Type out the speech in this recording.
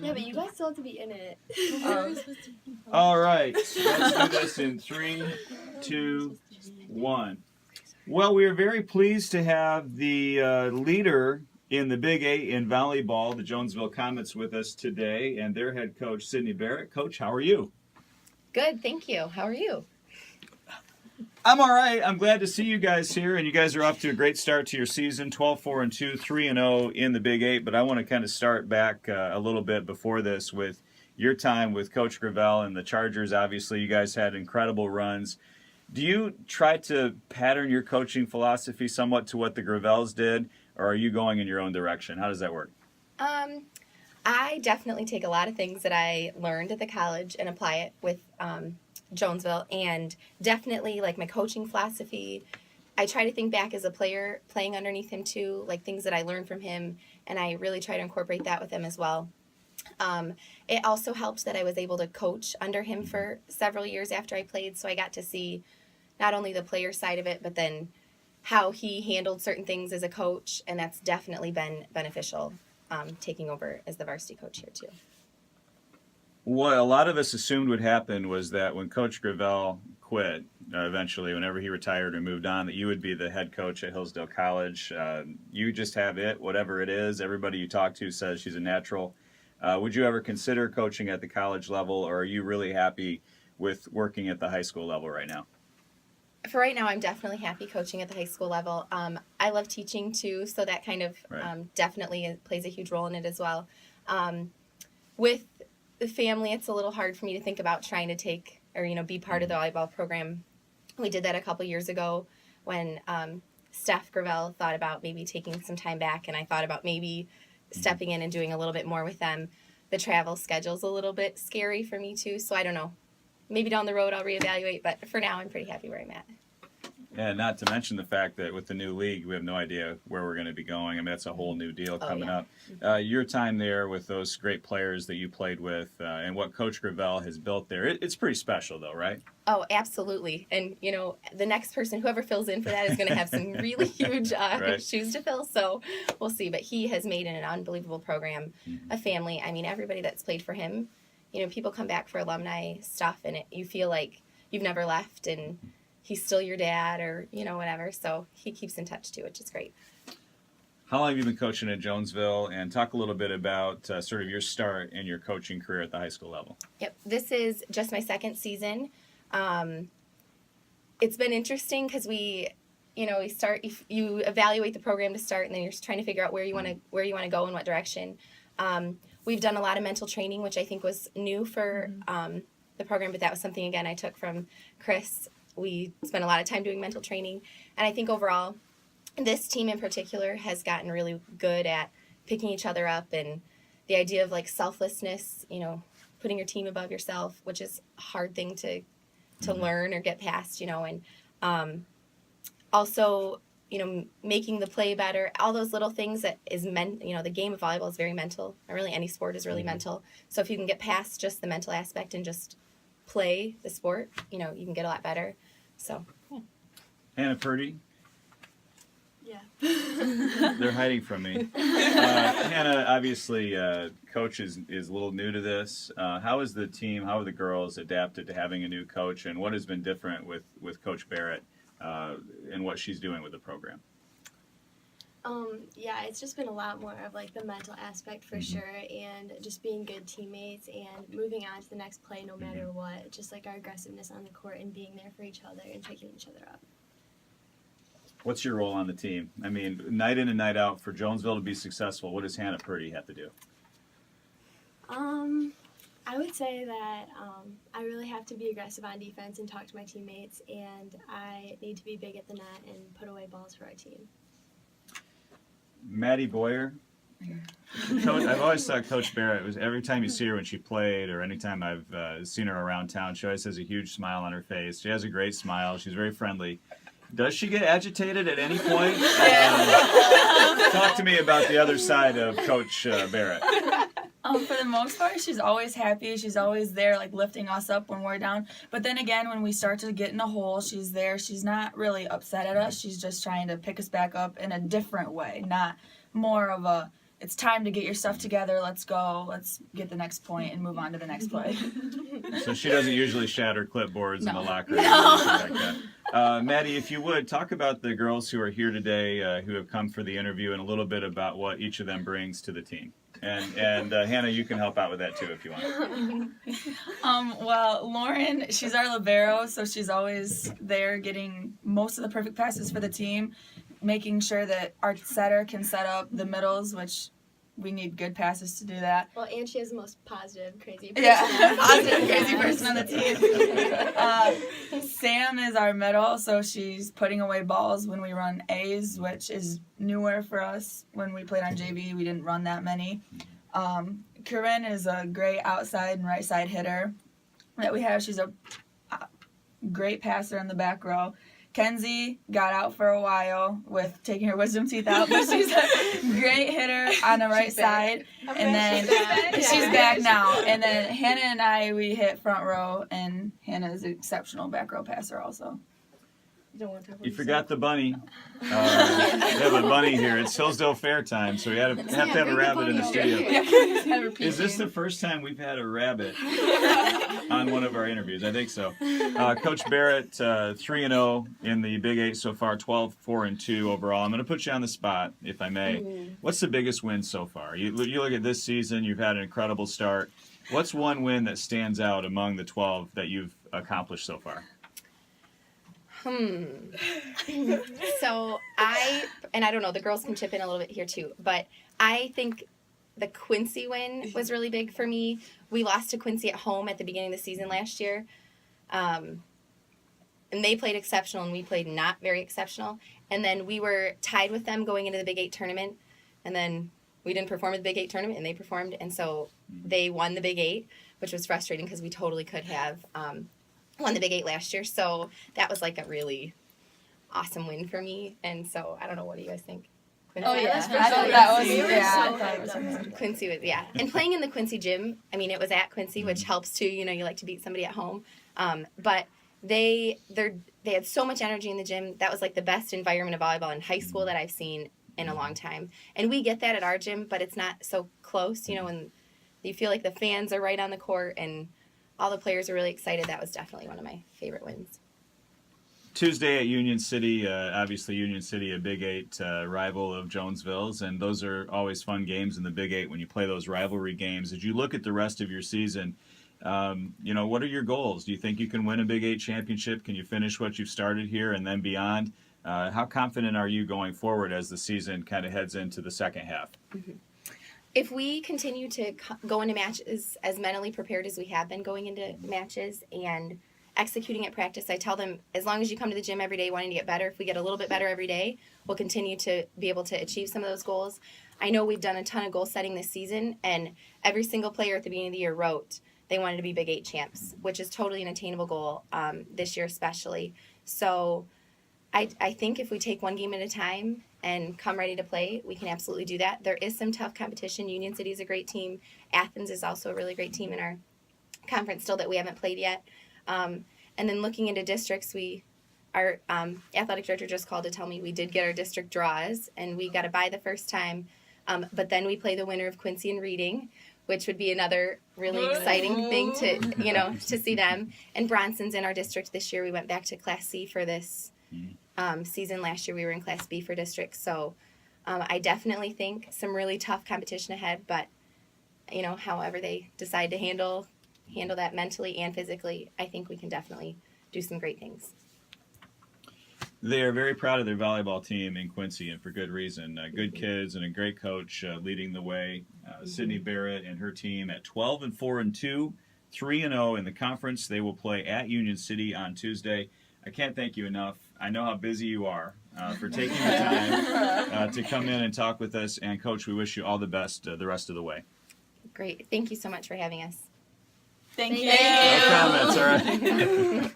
Yeah, but you guys still have to be in it. All right, let's do this in 3, 2, 1. Well, we are very pleased to have the leader in the Big 8 in volleyball, the Jonesville Comets, with us today, and their head coach, Sydney Barrett. Coach, how are you? Good, thank you. How are you? I'm all right. I'm glad to see you guys here, and you guys are off to a great start to your season, 12-4-2, 3-0 in the Big 8, but I want to kind of start back a little bit before this with your time with Coach Gravel and the Chargers. Obviously, you guys had incredible runs. Do you try to pattern your coaching philosophy somewhat to what the Gravels did, or are you going in your own direction? How does that work? I definitely take a lot of things that I learned at the college and apply it with Jonesville, and definitely like my coaching philosophy. I try to think back as a player playing underneath him too, like things that I learned from him, and I really try to incorporate that with him as well. It also helped that I was able to coach under him for several years after I played, so I got to see not only the player side of it, but then how he handled certain things as a coach, and that's definitely been beneficial taking over as the varsity coach here too. What a lot of us assumed would happen was that when Coach Gravel quit, eventually, whenever he retired or moved on, that you would be the head coach at Hillsdale College. You just have it, whatever it is. Everybody you talk to says she's a natural. Would you ever consider coaching at the college level, or are you really happy with working at the high school level right now? For right now, I'm definitely happy coaching at the high school level. I love teaching too, so that kind of definitely plays a huge role in it as well. With the family, it's a little hard for me to think about trying to take or be part of the volleyball program. We did that a couple years ago when Steph Gravel thought about maybe taking some time back, and I thought about maybe stepping in and doing a little bit more with them. The travel schedule's a little bit scary for me too, so I don't know. Maybe down the road I'll reevaluate, but for now I'm pretty happy where I'm at. And not to mention the fact that with the new league, we have no idea where we're going to be going. I mean, that's a whole new deal coming up. Your time there with those great players that you played with and what Coach Gravel has built there, it's pretty special though, right? Oh, absolutely. And, the next person, whoever fills in for that, is going to have some really huge shoes to fill. So we'll see. But he has made an unbelievable program, a family. I mean, everybody that's played for him, people come back for alumni stuff, and you feel like you've never left, and he's still your dad or, whatever. So he keeps in touch too, which is great. How long have you been coaching at Jonesville? And talk a little bit about sort of your start in your coaching career at the high school level. Yep. This is just my second season. It's been interesting because we start, you evaluate the program to start, and then you're trying to figure out where you want to go in what direction. We've done a lot of mental training, which I think was new for the program, but that was something, again, I took from Chris. We spent a lot of time doing mental training, and I think overall this team in particular has gotten really good at picking each other up, and the idea of like selflessness, putting your team above yourself, which is a hard thing to learn or get past, and also, making the play better, all those little things that is the game of volleyball is very mental, or really any sport is really mental. So if you can get past just the mental aspect and just play the sport, you can get a lot better. So, yeah. Hannah Purdy? Yeah. They're hiding from me. Hannah, obviously, coach is a little new to this. How is the team, how are the girls adapted to having a new coach, and what has been different with Coach Barrett and what she's doing with the program? Yeah, it's just been a lot more of like the mental aspect for sure, and just being good teammates and moving on to the next play no matter what. Just like our aggressiveness on the court and being there for each other and picking each other up. What's your role on the team? I mean, night in and night out, for Jonesville to be successful, what does Hannah Purdy have to do? I would say that I really have to be aggressive on defense and talk to my teammates, and I need to be big at the net and put away balls for our team. Maddie Boyer. Coach, I've always thought Coach Barrett was, every time you see her when she played or anytime I've seen her around town, she always has a huge smile on her face. She has a great smile. She's very friendly. Does she get agitated at any point? Talk to me about the other side of Coach Barrett. For the most part, she's always happy. She's always there, like, lifting us up when we're down. But then again, when we start to get in a hole, she's there. She's not really upset at us. She's just trying to pick us back up in a different way, not more of a, it's time to get your stuff together. Let's go. Let's get the next point and move on to the next play. So she doesn't usually shatter clipboards in the No. locker room or anything like that. Maddie, if you would, talk about the girls who are here today who have come for the interview and a little bit about what each of them brings to the team. And Hannah, you can help out with that too if you want. Well, Lauren, she's our libero, so she's always there getting most of the perfect passes for the team, making sure that our setter can set up the middles, which we need good passes to do that. Well, and she has the most positive, crazy person. Yeah, positive, crazy person on the team. Sam is our middle, so she's putting away balls when we run A's, which is newer for us. When we played on JV, we didn't run that many. Corinne is a great outside and right side hitter that we have. She's a great passer in the back row. Kenzie got out for a while with taking her wisdom teeth out, but she's a great hitter on the right side. And then she's back now. And then Hannah and I, we hit front row, and Hannah is an exceptional back row passer also. You forgot the bunny. We have a bunny here. It's Hillsdale Fair time, so we have to have a rabbit in the studio. Is this the first time we've had a rabbit on one of our interviews? I think so. Coach Barrett, 3-0 in the Big 8 so far, 12-4-2 overall. I'm going to put you on the spot, if I may. What's the biggest win so far? You look at this season, you've had an incredible start. What's one win that stands out among the 12 that you've accomplished so far? So I don't know, the girls can chip in a little bit here too, but I think the Quincy win was really big for me. We lost to Quincy at home at the beginning of the season last year. And they played exceptional and we played not very exceptional. And then we were tied with them going into the Big 8 tournament. And then we didn't perform at the Big 8 tournament and they performed. And so they won the Big 8, which was frustrating because we totally could have won the Big 8 last year. So that was like a really awesome win for me. And so I don't know, what do you guys think? Oh, yeah. I thought that was amazing. Quincy was, yeah. And playing in the Quincy gym, I mean, it was at Quincy, which helps too. You know, you like to beat somebody at home. But they had so much energy in the gym. That was like the best environment of volleyball in high school that I've seen in a long time. And we get that at our gym, but it's not so close, you know, when you feel like the fans are right on the court and all the players are really excited. That was definitely one of my favorite wins. Tuesday at Union City, obviously Union City, a Big 8 rival of Jonesville's, and those are always fun games in the Big 8 when you play those rivalry games. As you look at the rest of your season, you know, what are your goals? Do you think you can win a Big 8 championship? Can you finish what you've started here and then beyond? How confident are you going forward as the season kind of heads into the second half? Mm-hmm. If we continue to go into matches as mentally prepared as we have been going into matches and executing at practice, I tell them, as long as you come to the gym every day wanting to get better, if we get a little bit better every day, we'll continue to be able to achieve some of those goals. I know we've done a ton of goal setting this season, and every single player at the beginning of the year wrote they wanted to be Big 8 champs, which is totally an attainable goal this year especially. So I think if we take one game at a time and come ready to play, we can absolutely do that. There is some tough competition. Union City is a great team. Athens is also a really great team in our conference still that we haven't played yet. And then looking into districts, our athletic director just called to tell me we did get our district draws, and we got a bye the first time. But then we play the winner of Quincy and Reading, which would be another really exciting thing to see them. And Bronson's in our district this year. We went back to Class C for this season. Last year we were in Class B for districts. So I definitely think some really tough competition ahead, but you know, however they decide to handle that mentally and physically, I think we can definitely do some great things. They are very proud of their volleyball team in Quincy, and for good reason. Good kids and a great coach leading the way. Sydney Barrett and her team at 12-4-2, 3-0 in the conference. They will play at Union City on Tuesday. I can't thank you enough. I know how busy you are for taking the time to come in and talk with us. And Coach, we wish you all the best the rest of the way. Great. Thank you so much for having us. Thank you. No comments, all right.